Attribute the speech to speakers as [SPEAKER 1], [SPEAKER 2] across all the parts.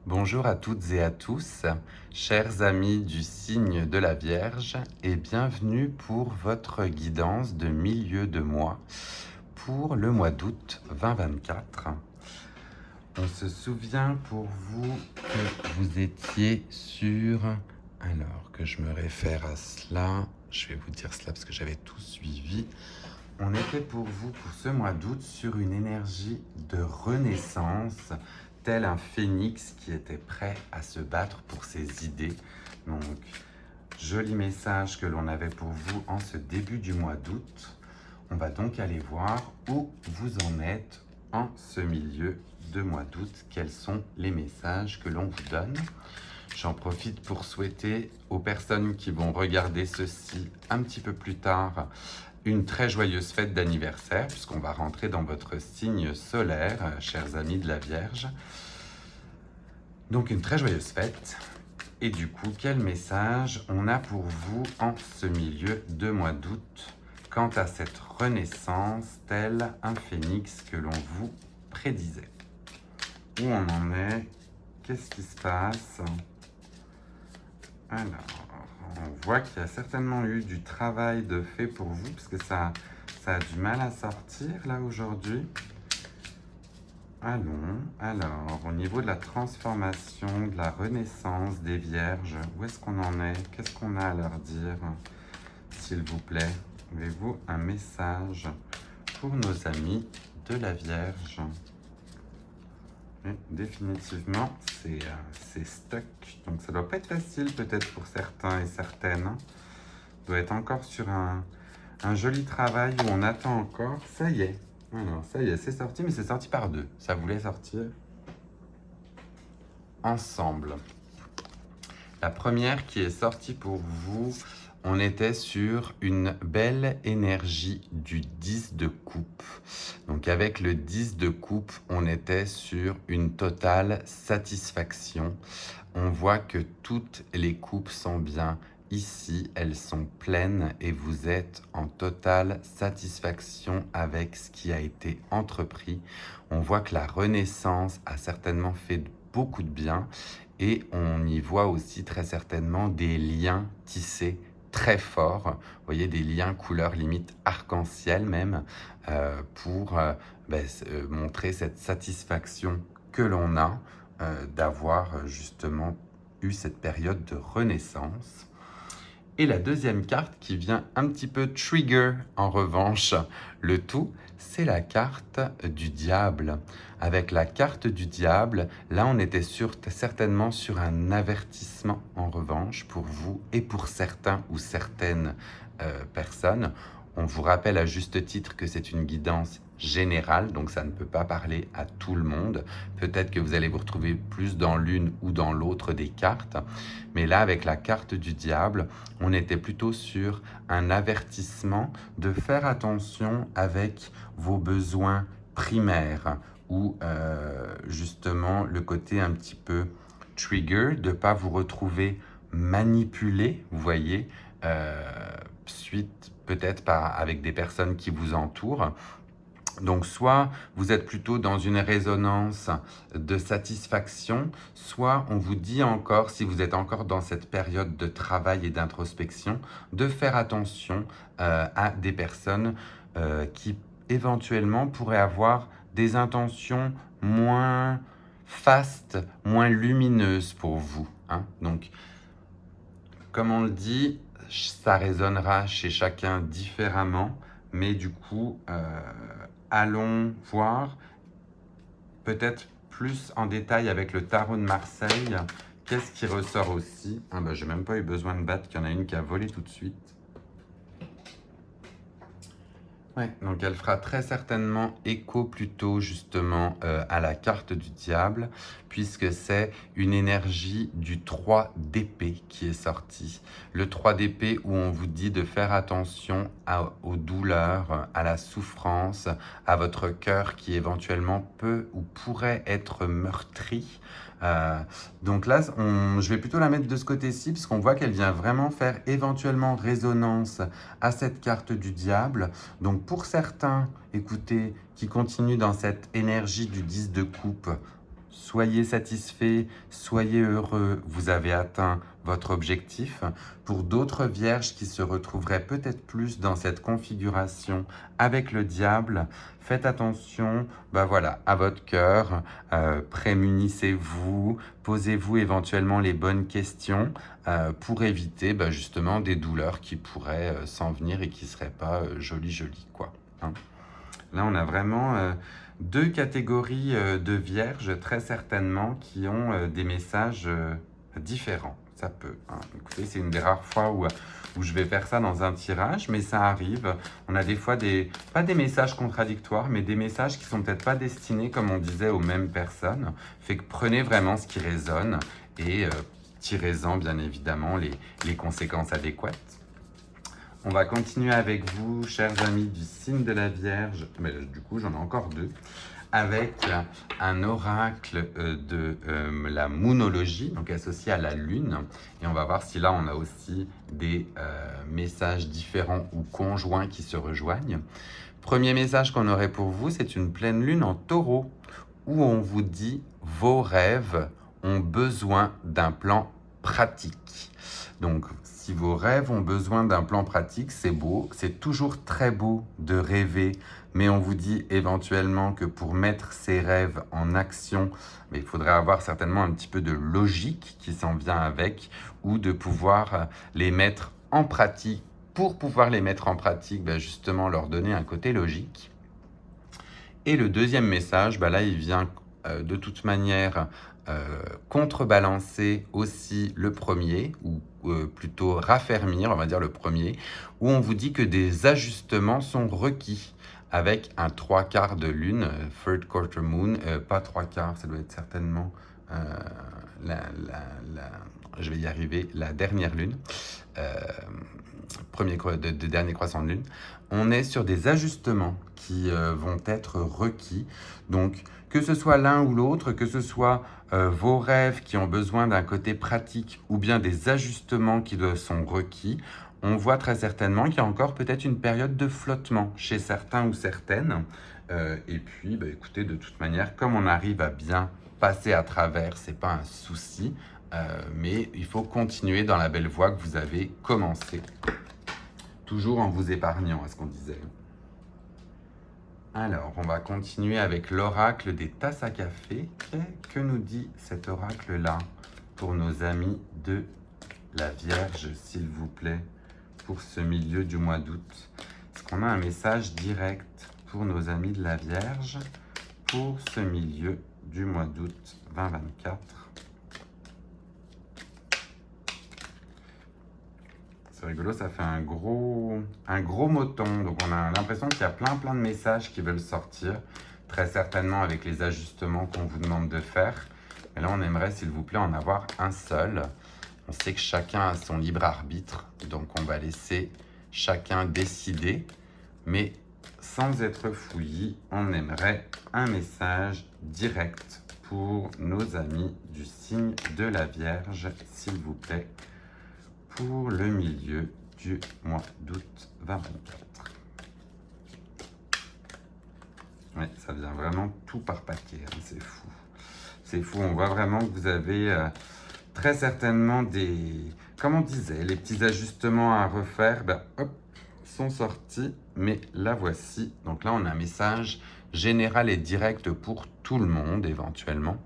[SPEAKER 1] Bonjour à toutes et à tous, chers amis du signe de la Vierge, et bienvenue pour votre guidance de milieu de mois pour le mois d'août 2024. On se souvient pour vous que vous étiez sur... Alors que je me réfère à cela, je vais vous dire cela parce que j'avais tout suivi. On était pour vous, pour ce mois d'août, sur une énergie de renaissance, tel un phénix qui était prêt à se battre pour ses idées. Donc, joli message que l'on avait pour vous en ce début du mois d'août. On va donc aller voir où vous en êtes en ce milieu de mois d'août. Quels sont les messages que l'on vous donne? J'en profite pour souhaiter aux personnes qui vont regarder ceci un petit peu plus tard une très joyeuse fête d'anniversaire, puisqu'on va rentrer dans votre signe solaire, chers amis de la Vierge. Donc une très joyeuse fête. Et du coup, quel message on a pour vous en ce milieu de mois d'août quant à cette renaissance, tel un phénix que l'on vous prédisait? Où on en est? Qu'est-ce qui se passe? Alors, on voit qu'il y a certainement eu du travail de fait pour vous, parce que ça a du mal à sortir là aujourd'hui. Allons, alors, au niveau de la transformation, de la renaissance des Vierges, où est-ce qu'on en est? Qu'est-ce qu'on a à leur dire? S'il vous plaît, avez-vous un message pour nos amis de la Vierge? Et définitivement, c'est stuck. Donc ça doit pas être facile peut-être pour certains et certaines. On doit être encore sur un joli travail où on attend encore. Ça y est. Alors, ça y est, c'est sorti, mais c'est sorti par deux. Ça voulait sortir ensemble. La première qui est sortie pour vous, on était sur une belle énergie du 10 de coupe. Donc avec le 10 de coupe, on était sur une totale satisfaction. On voit que toutes les coupes sont bien ici, elles sont pleines et vous êtes en totale satisfaction avec ce qui a été entrepris. On voit que la renaissance a certainement fait beaucoup de bien et on y voit aussi très certainement des liens tissés très forts. Vous voyez, des liens couleur limite arc-en-ciel même pour montrer cette satisfaction que l'on a d'avoir justement eu cette période de renaissance. Et la deuxième carte qui vient un petit peu trigger en revanche le tout, c'est la carte du diable. Avec la carte du diable, là on était certainement sur un avertissement en revanche pour vous et pour certains ou certaines personnes. On vous rappelle à juste titre que c'est une guidance générale, donc ça ne peut pas parler à tout le monde. Peut-être que vous allez vous retrouver plus dans l'une ou dans l'autre des cartes, mais là avec la carte du diable, on était plutôt sur un avertissement de faire attention avec vos besoins primaires ou justement le côté un petit peu trigger, de ne pas vous retrouver manipulé, vous voyez, suite peut-être avec des personnes qui vous entourent. Donc soit vous êtes plutôt dans une résonance de satisfaction, soit on vous dit encore, si vous êtes encore dans cette période de travail et d'introspection, de faire attention à des personnes qui éventuellement pourraient avoir des intentions moins fastes, moins lumineuses pour vous, hein. Donc, comme on le dit, ça résonnera chez chacun différemment, mais du coup, allons voir peut-être plus en détail avec le tarot de Marseille. Qu'est-ce qui ressort aussi? Ah bah, j'ai même pas eu besoin de battre, qu'il y en a une qui a volé tout de suite. Ouais, donc elle fera très certainement écho plutôt justement à la carte du diable, puisque c'est une énergie du 3 d'épée qui est sortie. Le 3 d'épée où on vous dit de faire attention aux douleurs, à la souffrance, à votre cœur qui éventuellement peut ou pourrait être meurtri. Donc là, je vais plutôt la mettre de ce côté-ci, parce qu'on voit qu'elle vient vraiment faire éventuellement résonance à cette carte du diable. Donc pour certains, écoutez, qui continuent dans cette énergie du 10 de coupe, soyez satisfait, soyez heureux, vous avez atteint votre objectif. Pour d'autres vierges qui se retrouveraient peut-être plus dans cette configuration avec le diable, faites attention voilà, à votre cœur, prémunissez-vous, posez-vous éventuellement les bonnes questions pour éviter justement des douleurs qui pourraient s'en venir et qui ne seraient pas jolies, quoi. Hein. Là, on a vraiment deux catégories de vierges, très certainement, qui ont des messages différents. Ça peut. Hein. Écoutez, c'est une des rares fois où je vais faire ça dans un tirage, mais ça arrive. On a des fois pas des messages contradictoires, mais des messages qui sont peut-être pas destinés, comme on disait, aux mêmes personnes. Fait que prenez vraiment ce qui résonne et tirez-en, bien évidemment, les conséquences adéquates. On va continuer avec vous, chers amis du signe de la Vierge, mais du coup j'en ai encore deux, avec un oracle de la moonologie, donc associé à la lune. Et on va voir si là on a aussi des messages différents ou conjoints qui se rejoignent. Premier message qu'on aurait pour vous, c'est une pleine lune en taureau, où on vous dit vos rêves ont besoin d'un plan pratique. Donc, si vos rêves ont besoin d'un plan pratique, c'est beau. C'est toujours très beau de rêver, mais on vous dit éventuellement que pour mettre ces rêves en action, il faudrait avoir certainement un petit peu de logique qui s'en vient avec, ou de pouvoir les mettre en pratique. Pour pouvoir les mettre en pratique, justement leur donner un côté logique. Et le deuxième message, là, il vient de toute manière contrebalancer aussi le premier, ou plutôt raffermir, on va dire le premier, où on vous dit que des ajustements sont requis avec un 3/4 de lune, third quarter moon, pas 3/4, ça doit être certainement je vais y arriver, la dernière lune, dernier croissant de lune. On est sur des ajustements qui vont être requis. Donc, que ce soit l'un ou l'autre, que ce soit vos rêves qui ont besoin d'un côté pratique ou bien des ajustements qui sont requis, on voit très certainement qu'il y a encore peut-être une période de flottement chez certains ou certaines. Et puis, écoutez, de toute manière, comme on arrive à bien passer à travers, c'est pas un souci, mais il faut continuer dans la belle voie que vous avez commencé. Toujours en vous épargnant, à ce qu'on disait. Alors, on va continuer avec l'oracle des tasses à café. Que nous dit cet oracle-là pour nos amis de la Vierge, s'il vous plaît, pour ce milieu du mois d'août? Est-ce qu'on a un message direct pour nos amis de la Vierge pour ce milieu du mois d'août 2024? C'est rigolo, ça fait un gros moton. Donc on a l'impression qu'il y a plein de messages qui veulent sortir. Très certainement avec les ajustements qu'on vous demande de faire. Mais là, on aimerait, s'il vous plaît, en avoir un seul. On sait que chacun a son libre arbitre. Donc on va laisser chacun décider. Mais sans être fouillis, on aimerait un message direct pour nos amis du signe de la Vierge, s'il vous plaît, pour le milieu du mois d'août 2024. Oui, ça vient vraiment tout par paquet, hein, c'est fou. C'est fou, on voit vraiment que vous avez très certainement comme on disait, les petits ajustements à refaire, hop, sont sortis, mais la voici. Donc là, on a un message général et direct pour tout le monde, éventuellement,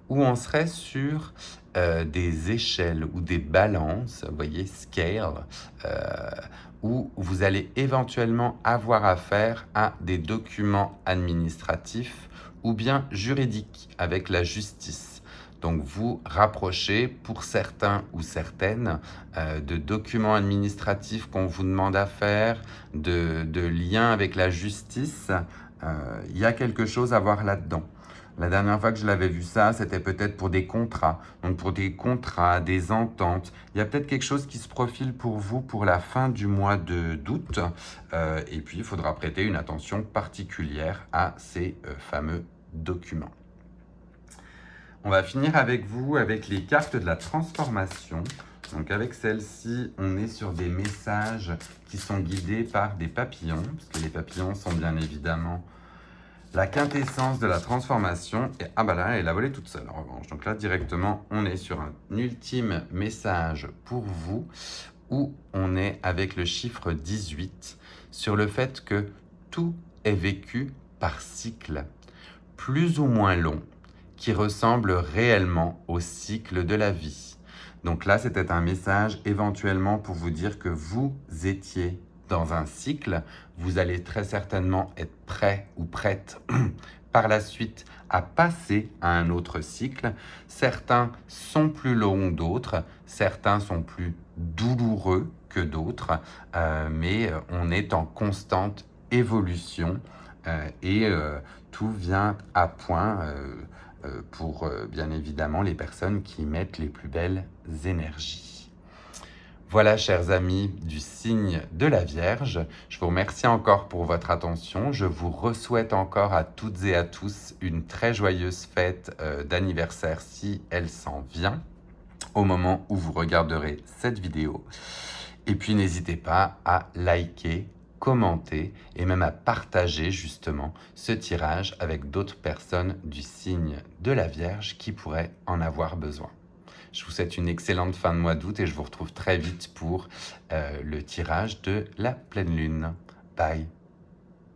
[SPEAKER 1] où on serait sur des échelles ou des balances, vous voyez, scale, où vous allez éventuellement avoir affaire à des documents administratifs ou bien juridiques avec la justice. Donc vous rapprochez pour certains ou certaines de documents administratifs qu'on vous demande à faire, de liens avec la justice. Il y a quelque chose à voir là-dedans. La dernière fois que je l'avais vu ça, c'était peut-être pour des contrats. Donc pour des contrats, des ententes. Il y a peut-être quelque chose qui se profile pour vous pour la fin du mois d'août. Et puis, il faudra prêter une attention particulière à ces fameux documents. On va finir avec vous avec les cartes de la transformation. Donc avec celle-ci, on est sur des messages qui sont guidés par des papillons, parce que les papillons sont bien évidemment La quintessence de la transformation, et ah bah là, elle a volé toute seule en revanche. Donc là, directement, on est sur un ultime message pour vous, où on est avec le chiffre 18, sur le fait que tout est vécu par cycle, plus ou moins long, qui ressemble réellement au cycle de la vie. Donc là, c'était un message éventuellement pour vous dire que vous étiez dans un cycle. Vous allez très certainement être prêt ou prête par la suite à passer à un autre cycle. Certains sont plus longs d'autres, certains sont plus douloureux que d'autres, mais on est en constante évolution et tout vient à point pour bien évidemment les personnes qui mettent les plus belles énergies. Voilà, chers amis du signe de la Vierge, je vous remercie encore pour votre attention. Je vous souhaite encore à toutes et à tous une très joyeuse fête d'anniversaire si elle s'en vient au moment où vous regarderez cette vidéo. Et puis n'hésitez pas à liker, commenter et même à partager justement ce tirage avec d'autres personnes du signe de la Vierge qui pourraient en avoir besoin. Je vous souhaite une excellente fin de mois d'août et je vous retrouve très vite pour le tirage de la pleine lune. Bye!